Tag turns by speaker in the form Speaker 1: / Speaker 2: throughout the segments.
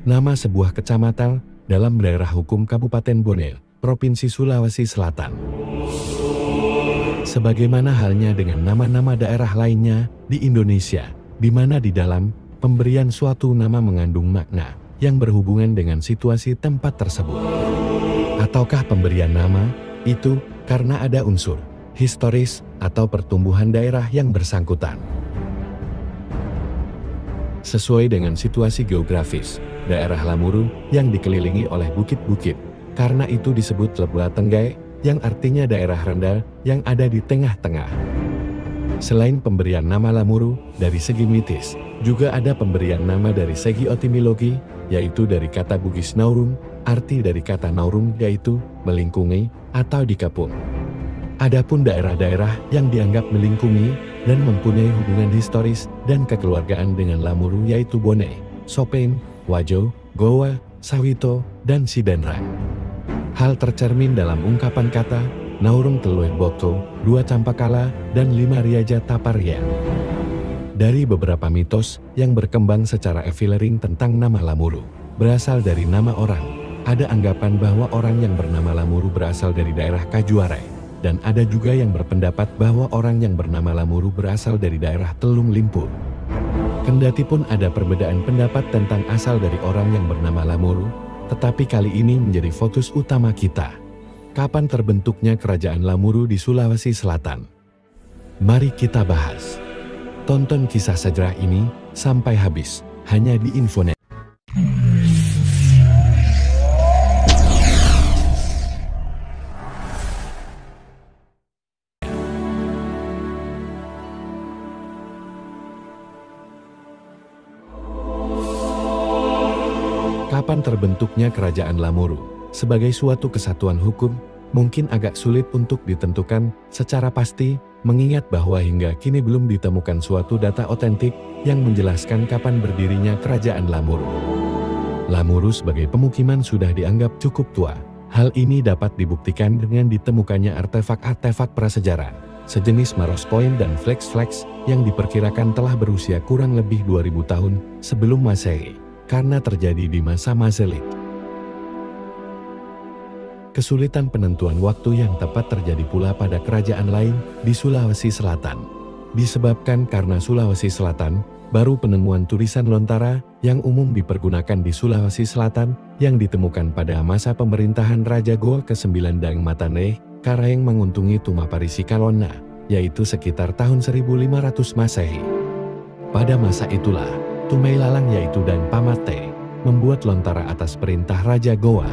Speaker 1: nama sebuah kecamatan dalam daerah hukum Kabupaten Bone, Provinsi Sulawesi Selatan. Sebagaimana halnya dengan nama-nama daerah lainnya di Indonesia, di mana di dalam pemberian suatu nama mengandung makna yang berhubungan dengan situasi tempat tersebut. Ataukah pemberian nama itu karena ada unsur historis atau pertumbuhan daerah yang bersangkutan. Sesuai dengan situasi geografis, daerah Lamuru yang dikelilingi oleh bukit-bukit, karena itu disebut Lebah Tenggai, yang artinya daerah rendah yang ada di tengah-tengah. Selain pemberian nama Lamuru dari segi mitis, juga ada pemberian nama dari segi etimologi, yaitu dari kata Bugis Naurung, arti dari kata Naurung yaitu melingkungi atau dikepung. Adapun daerah-daerah yang dianggap melingkungi dan mempunyai hubungan historis dan kekeluargaan dengan Lamuru yaitu Bone, Sopeng, Wajo, Goa, Sawito, dan Sidenrang. Hal tercermin dalam ungkapan kata Naurung Teluih Bokto, 2 Campakala, dan 5 Riaja Taparya. Dari beberapa mitos yang berkembang secara efilering tentang nama Lamuru, berasal dari nama orang. Ada anggapan bahwa orang yang bernama Lamuru berasal dari daerah Kajuarai, dan ada juga yang berpendapat bahwa orang yang bernama Lamuru berasal dari daerah Telung Limpur. Kendati pun ada perbedaan pendapat tentang asal dari orang yang bernama Lamuru, tetapi kali ini menjadi fokus utama kita. Kapan terbentuknya kerajaan Lamuru di Sulawesi Selatan? Mari kita bahas. Tonton kisah sejarah ini sampai habis, hanya di Infonet. Kapan terbentuknya kerajaan Lamuru sebagai suatu kesatuan hukum mungkin agak sulit untuk ditentukan secara pasti, mengingat bahwa hingga kini belum ditemukan suatu data otentik yang menjelaskan kapan berdirinya kerajaan Lamuru. Lamuru sebagai pemukiman sudah dianggap cukup tua. Hal ini dapat dibuktikan dengan ditemukannya artefak-artefak prasejarah sejenis Maros Point dan Flex yang diperkirakan telah berusia kurang lebih 2000 tahun sebelum Masehi, karena terjadi di masa Mesolit. Kesulitan penentuan waktu yang tepat terjadi pula pada kerajaan lain di Sulawesi Selatan. Disebabkan karena Sulawesi Selatan baru penemuan tulisan Lontara yang umum dipergunakan di Sulawesi Selatan yang ditemukan pada masa pemerintahan Raja Goa ke-9 Dang Matane, Karaeng menguntungi Tumaparisi Kalona, yaitu sekitar tahun 1500 Masehi. Pada masa itulah, Tumai Lalang yaitu Dan Pamate membuat Lontara atas perintah Raja Goa.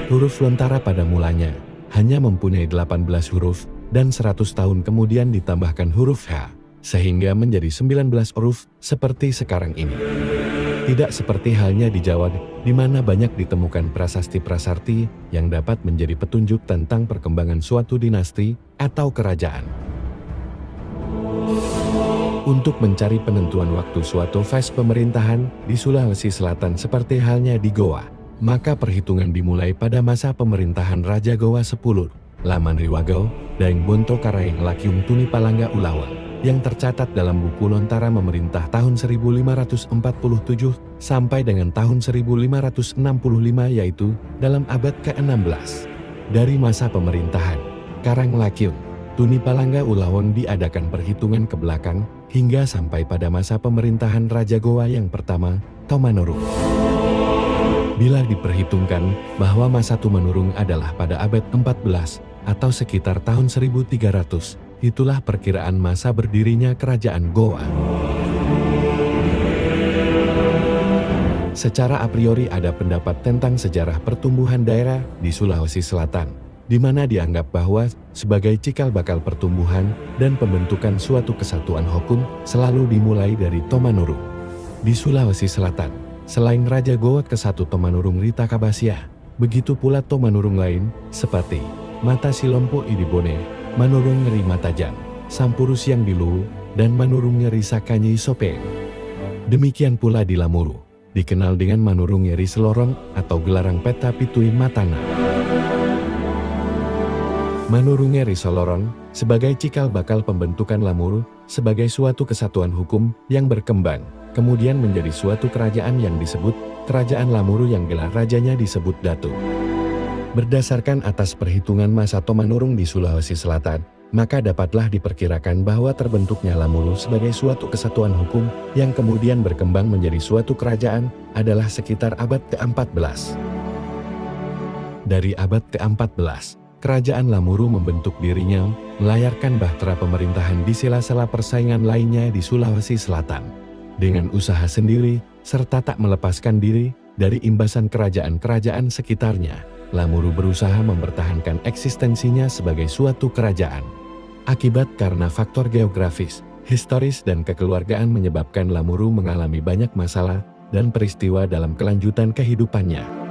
Speaker 1: Huruf Lontara pada mulanya hanya mempunyai 18 huruf dan 100 tahun kemudian ditambahkan huruf H, sehingga menjadi 19 huruf seperti sekarang ini. Tidak seperti halnya di Jawa, di mana banyak ditemukan prasasti-prasarti yang dapat menjadi petunjuk tentang perkembangan suatu dinasti atau kerajaan. Untuk mencari penentuan waktu suatu fase pemerintahan di Sulawesi Selatan seperti halnya di Goa, maka perhitungan dimulai pada masa pemerintahan Raja Goa 10, Laman Riwagau, Daeng Bonto Karaeng Lakiung Tuni Palangga Ulawang, yang tercatat dalam buku Lontara memerintah tahun 1547 sampai dengan tahun 1565 yaitu dalam abad ke-16. Dari masa pemerintahan Karang Lakiung Tuni Palangga Ulawang diadakan perhitungan ke belakang hingga sampai pada masa pemerintahan Raja Goa yang pertama, Tomanurung. Bila diperhitungkan bahwa masa Tumanurung adalah pada abad 14 atau sekitar tahun 1300, itulah perkiraan masa berdirinya kerajaan Goa. Secara a priori ada pendapat tentang sejarah pertumbuhan daerah di Sulawesi Selatan, di mana dianggap bahwa sebagai cikal bakal pertumbuhan dan pembentukan suatu kesatuan hukum selalu dimulai dari Tomanurung. Di Sulawesi Selatan, selain Raja Goa ke-1 Tomanurung Rita Kabasia, begitu pula Tomanurung lain seperti Mata Silompo Idibone, Manurung Ngeri Matajan, Sampuru Siang Dilu, dan Manurung Ngeri Sakanyi Sopeng. Demikian pula di Lamuru, dikenal dengan Manurung Ngeri Selorong atau Gelarang Peta Pitui Matana. Manurunge Risolorong sebagai cikal bakal pembentukan Lamuru sebagai suatu kesatuan hukum yang berkembang, kemudian menjadi suatu kerajaan yang disebut Kerajaan Lamuru yang gelar rajanya disebut Datu. Berdasarkan atas perhitungan masa Tomanurung di Sulawesi Selatan, maka dapatlah diperkirakan bahwa terbentuknya Lamuru sebagai suatu kesatuan hukum yang kemudian berkembang menjadi suatu kerajaan adalah sekitar abad ke-14. Dari abad ke-14, Kerajaan Lamuru membentuk dirinya, melayarkan bahtera pemerintahan di sela-sela persaingan lainnya di Sulawesi Selatan. Dengan usaha sendiri, serta tak melepaskan diri dari imbasan kerajaan-kerajaan sekitarnya, Lamuru berusaha mempertahankan eksistensinya sebagai suatu kerajaan. Akibat karena faktor geografis, historis dan kekeluargaan menyebabkan Lamuru mengalami banyak masalah dan peristiwa dalam kelanjutan kehidupannya.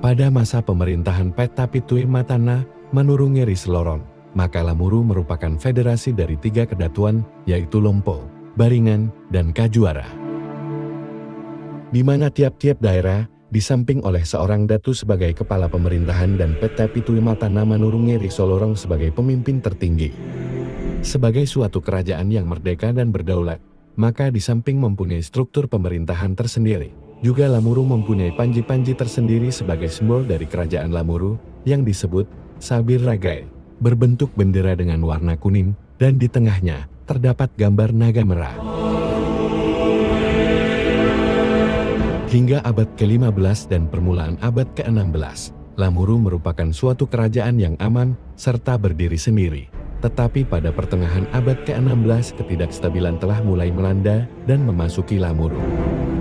Speaker 1: Pada masa pemerintahan Petapitui Matana, Manurunge Risolorong, maka Lamuru merupakan federasi dari 3 kedatuan, yaitu Lompo, Baringan, dan Kajuara. Di mana tiap-tiap daerah disamping oleh seorang datu sebagai kepala pemerintahan dan Petapitui Matana Manurunge Risolorong sebagai pemimpin tertinggi. Sebagai suatu kerajaan yang merdeka dan berdaulat, maka di samping mempunyai struktur pemerintahan tersendiri, juga Lamuru mempunyai panji-panji tersendiri sebagai simbol dari kerajaan Lamuru yang disebut Sabir Ragai, berbentuk bendera dengan warna kuning dan di tengahnya terdapat gambar naga merah. Hingga abad ke-15 dan permulaan abad ke-16, Lamuru merupakan suatu kerajaan yang aman serta berdiri sendiri. Tetapi pada pertengahan abad ke-16 ketidakstabilan telah mulai melanda dan memasuki Lamuru.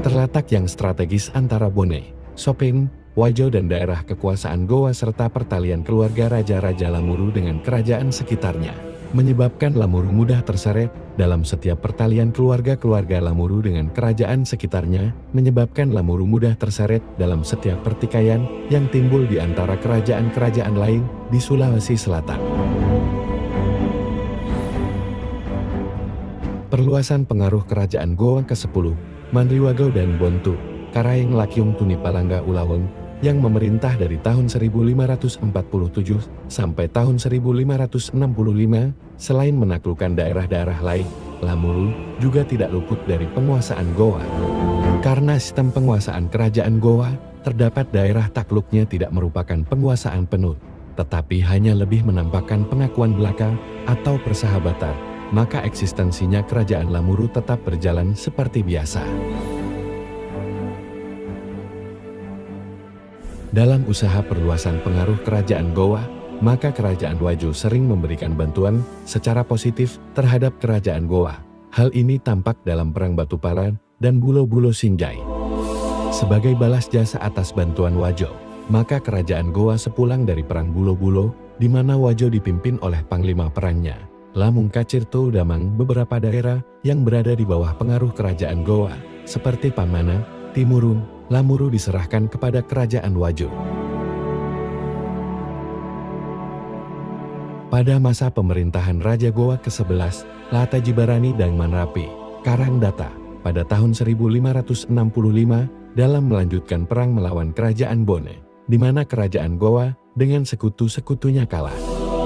Speaker 1: Terletak yang strategis antara Bone, Sopeng, Wajo dan daerah kekuasaan Goa serta pertalian keluarga raja-raja Lamuru dengan kerajaan sekitarnya, menyebabkan Lamuru mudah terseret dalam setiap pertalian keluarga-keluarga Lamuru dengan kerajaan sekitarnya, menyebabkan Lamuru mudah terseret dalam setiap pertikaian yang timbul di antara kerajaan-kerajaan lain di Sulawesi Selatan. Perluasan pengaruh kerajaan Goa ke-10, Manriwagau dan Bontu, Karaeng Lakyung Tuni Palangga Ulaweng, yang memerintah dari tahun 1547 sampai tahun 1565, selain menaklukkan daerah-daerah lain, Lamuru juga tidak luput dari penguasaan Goa. Karena sistem penguasaan kerajaan Goa, terdapat daerah takluknya tidak merupakan penguasaan penuh, tetapi hanya lebih menampakkan pengakuan belaka atau persahabatan, maka eksistensinya kerajaan Lamuru tetap berjalan seperti biasa. Dalam usaha perluasan pengaruh kerajaan Goa, maka kerajaan Wajo sering memberikan bantuan secara positif terhadap kerajaan Goa. Hal ini tampak dalam Perang Batupara dan Bulo-Bulo Sinjai. Sebagai balas jasa atas bantuan Wajo, maka kerajaan Goa sepulang dari Perang Bulo-Bulo, di mana Wajo dipimpin oleh panglima perangnya, Lamung Kacirto Damang, beberapa daerah yang berada di bawah pengaruh kerajaan Goa, seperti Pamana, Timurung, Lamuru diserahkan kepada kerajaan Wajo. Pada masa pemerintahan Raja Goa ke-11, Latajibarani dan Manrapi, Karangdata, pada tahun 1565 dalam melanjutkan perang melawan kerajaan Bone, di mana kerajaan Goa dengan sekutu-sekutunya kalah.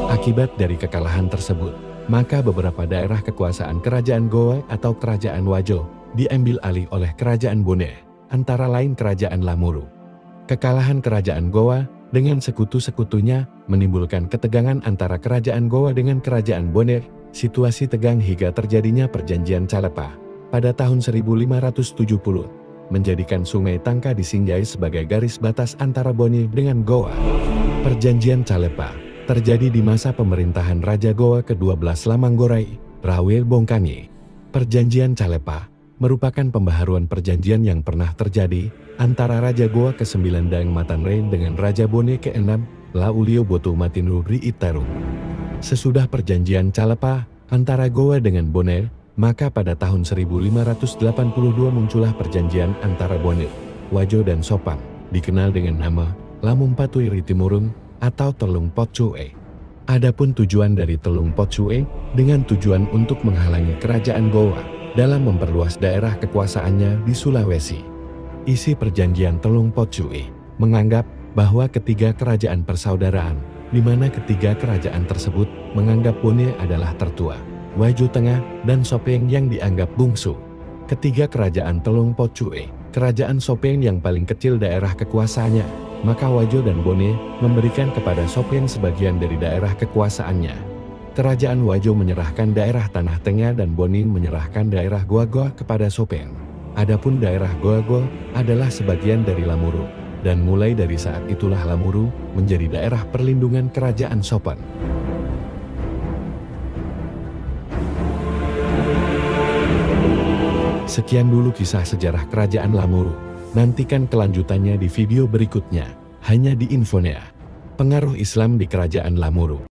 Speaker 1: Akibat dari kekalahan tersebut, maka beberapa daerah kekuasaan kerajaan Goa atau kerajaan Wajo diambil alih oleh kerajaan Bone, antara lain kerajaan Lamuru. Kekalahan kerajaan Goa dengan sekutu-sekutunya menimbulkan ketegangan antara kerajaan Goa dengan kerajaan Bone. Situasi tegang hingga terjadinya perjanjian Calepa pada tahun 1570, menjadikan sungai Tangka di Sinjai sebagai garis batas antara Bone dengan Goa. Perjanjian Calepa terjadi di masa pemerintahan Raja Goa ke-12 Lamanggorai, Rawe Bongkani. Perjanjian Calepa merupakan pembaharuan perjanjian yang pernah terjadi antara Raja Goa ke-9 Daeng Matanre dengan Raja Bone ke-6 Laulio Botu Matinru Riitaru. Sesudah perjanjian Calepa antara Goa dengan Bone, maka pada tahun 1582 muncullah perjanjian antara Bone, Wajo dan Sopang, dikenal dengan nama Lamung Patui Ritimurung atau Telung Potcue. Adapun tujuan dari Telung Potcue dengan tujuan untuk menghalangi kerajaan Goa dalam memperluas daerah kekuasaannya di Sulawesi. Isi perjanjian Telung Potcue menganggap bahwa ketiga kerajaan persaudaraan, di mana ketiga kerajaan tersebut menganggap Bone adalah tertua, Wajo Tengah, dan Sopeng yang dianggap bungsu. Ketiga kerajaan Telung Pocue, kerajaan Sopeng yang paling kecil daerah kekuasaannya, maka Wajo dan Bone memberikan kepada Sopeng sebagian dari daerah kekuasaannya. Kerajaan Wajo menyerahkan daerah Tanah Tengah dan Bonin menyerahkan daerah Goa-Goa kepada Sopeng. Adapun daerah Goa-Goa adalah sebagian dari Lamuru, dan mulai dari saat itulah Lamuru menjadi daerah perlindungan kerajaan Sopeng. Sekian dulu kisah sejarah kerajaan Lamuru. Nantikan kelanjutannya di video berikutnya, hanya di Infonea. Pengaruh Islam di kerajaan Lamuru.